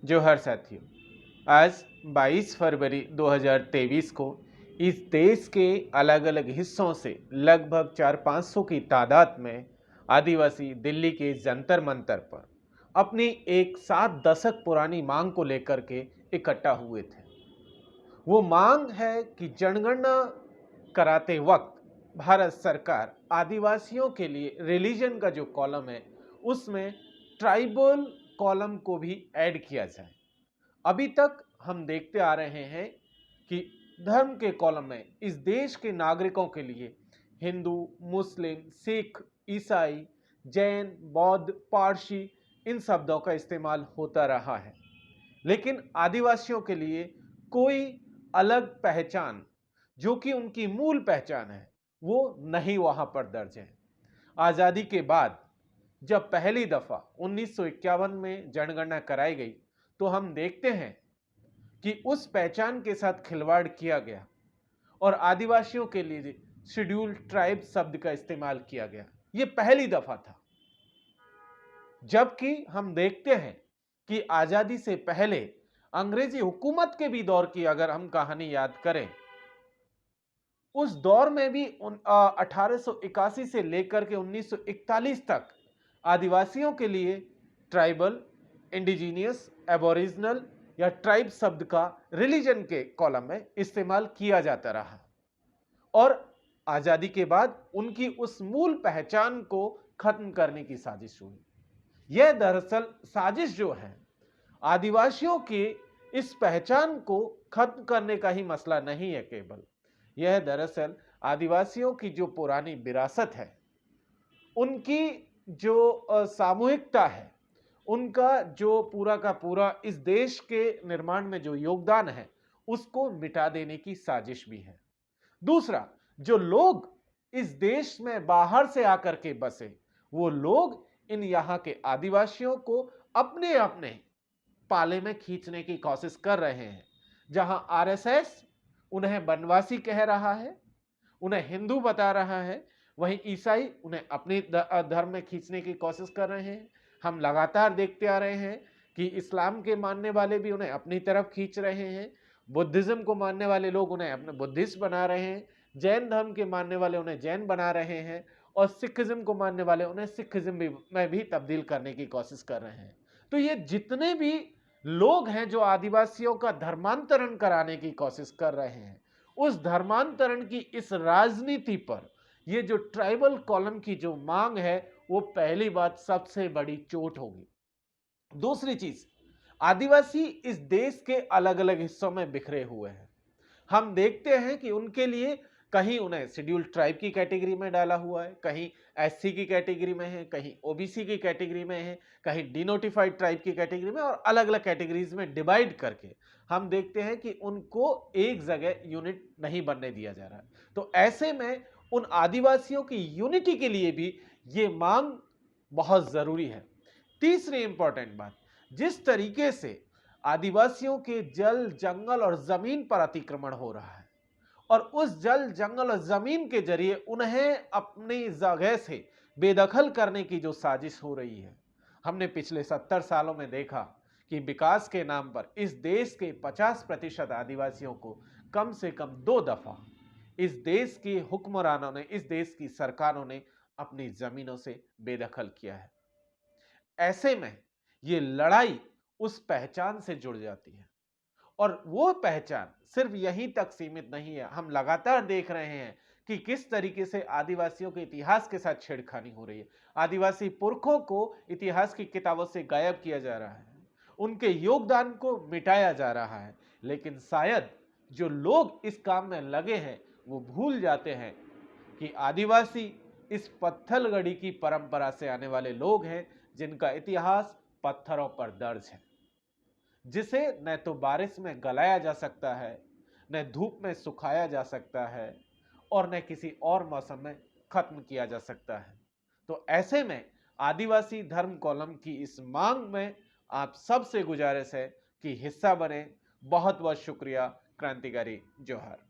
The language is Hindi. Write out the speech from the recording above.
जोहर साथियों, आज 22 फरवरी 2023 को इस देश के अलग अलग हिस्सों से लगभग 400-500 की तादाद में आदिवासी दिल्ली के जंतर मंतर पर अपनी एक 7 दशक पुरानी मांग को लेकर के इकट्ठा हुए थे। वो मांग है कि जनगणना कराते वक्त भारत सरकार आदिवासियों के लिए रिलीजन का जो कॉलम है उसमें ट्राइबल कॉलम को भी ऐड किया जाए। अभी तक हम देखते आ रहे हैं कि धर्म के कॉलम में इस देश के नागरिकों के लिए हिंदू, मुस्लिम, सिख, ईसाई, जैन, बौद्ध, पारसी इन शब्दों का इस्तेमाल होता रहा है, लेकिन आदिवासियों के लिए कोई अलग पहचान जो कि उनकी मूल पहचान है वो नहीं वहां पर दर्ज है। आजादी के बाद जब पहली दफा 1951 में जनगणना कराई गई तो हम देखते हैं कि उस पहचान के साथ खिलवाड़ किया गया और आदिवासियों के लिए शेड्यूल्ड ट्राइब शब्द का इस्तेमाल किया गया। यह पहली दफा था। जबकि हम देखते हैं कि आजादी से पहले अंग्रेजी हुकूमत के भी दौर की अगर हम कहानी याद करें, उस दौर में भी 1881 से लेकर के 1941 तक आदिवासियों के लिए ट्राइबल, इंडिजीनियस, एबोरिजिनल या ट्राइब शब्द का रिलीजन के कॉलम में इस्तेमाल किया जाता रहा और आजादी के बाद उनकी उस मूल पहचान को खत्म करने की साजिश हुई। यह दरअसल साजिश जो है आदिवासियों की इस पहचान को खत्म करने का ही मसला नहीं है, केवल यह दरअसल आदिवासियों की जो पुरानी विरासत है, उनकी जो सामूहिकता है, उनका जो पूरा का पूरा इस देश के निर्माण में जो योगदान है उसको मिटा देने की साजिश भी है। दूसरा, जो लोग इस देश में बाहर से आकर के बसे, वो लोग इन यहाँ के आदिवासियों को अपने अपने पाले में खींचने की कोशिश कर रहे हैं। जहां आरएसएस उन्हें वनवासी कह रहा है, उन्हें हिंदू बता रहा है, वहीं ईसाई उन्हें अपने धर्म में खींचने की कोशिश कर रहे हैं। हम लगातार देखते आ रहे हैं कि इस्लाम के मानने वाले भी उन्हें अपनी तरफ खींच रहे हैं, बुद्धिज्म को मानने वाले लोग उन्हें अपने बुद्धिस्ट बना रहे हैं, जैन धर्म के मानने वाले उन्हें जैन बना रहे हैं और सिखिज्म को मानने वाले उन्हें सिखिज्म में भी तब्दील करने की कोशिश कर रहे हैं। तो ये जितने भी लोग हैं जो आदिवासियों का धर्मांतरण कराने की कोशिश कर रहे हैं, उस धर्मांतरण की इस राजनीति पर ये जो ट्राइबल कॉलम की जो मांग है वो पहली बात सबसे बड़ी चोट होगी। दूसरी चीज, आदिवासी इस देश के अलग अलग हिस्सों में बिखरे हुए हैं। हम देखते हैं कि उनके लिए कहीं उन्हें शेड्यूल्ड ट्राइब की कैटेगरी में डाला हुआ है, कहीं एससी की कैटेगरी में है, कहीं ओबीसी की कैटेगरी में है, कहीं डिनोटिफाइड ट्राइब की कैटेगरी में, और अलग अलग कैटेगरीज में डिवाइड करके हम देखते हैं कि उनको एक जगह यूनिट नहीं बनने दिया जा रहा है। तो ऐसे में उन आदिवासियों की यूनिटी के लिए भी ये मांग बहुत जरूरी है। तीसरी इंपॉर्टेंट बात, जिस तरीके से आदिवासियों के जल, जंगल और जमीन पर अतिक्रमण हो रहा है और उस जल, जंगल और जमीन के जरिए उन्हें अपनी जगह से बेदखल करने की जो साजिश हो रही है, हमने पिछले 70 सालों में देखा कि विकास के नाम पर इस देश के 50% आदिवासियों को कम से कम 2 दफा इस देश के हुक्मरानों ने, इस देश की सरकारों ने अपनी जमीनों से बेदखल किया है। ऐसे में ये लड़ाई उस पहचान से जुड़ जाती है और वो पहचान सिर्फ यहीं तक सीमित नहीं है। हम लगातार देख रहे हैं कि किस तरीके से आदिवासियों के इतिहास के साथ छेड़खानी हो रही है। आदिवासी पुरखों को इतिहास की किताबों से गायब किया जा रहा है, उनके योगदान को मिटाया जा रहा है, लेकिन शायद जो लोग इस काम में लगे हैं वो भूल जाते हैं कि आदिवासी इस पत्थलगड़ी की परंपरा से आने वाले लोग हैं जिनका इतिहास पत्थरों पर दर्ज है, जिसे न तो बारिश में गलाया जा सकता है, न धूप में सुखाया जा सकता है और न किसी और मौसम में खत्म किया जा सकता है। तो ऐसे में आदिवासी धर्म कॉलम की इस मांग में आप सबसे गुजारिश है कि हिस्सा बने। बहुत बहुत शुक्रिया। क्रांतिकारी जोहर।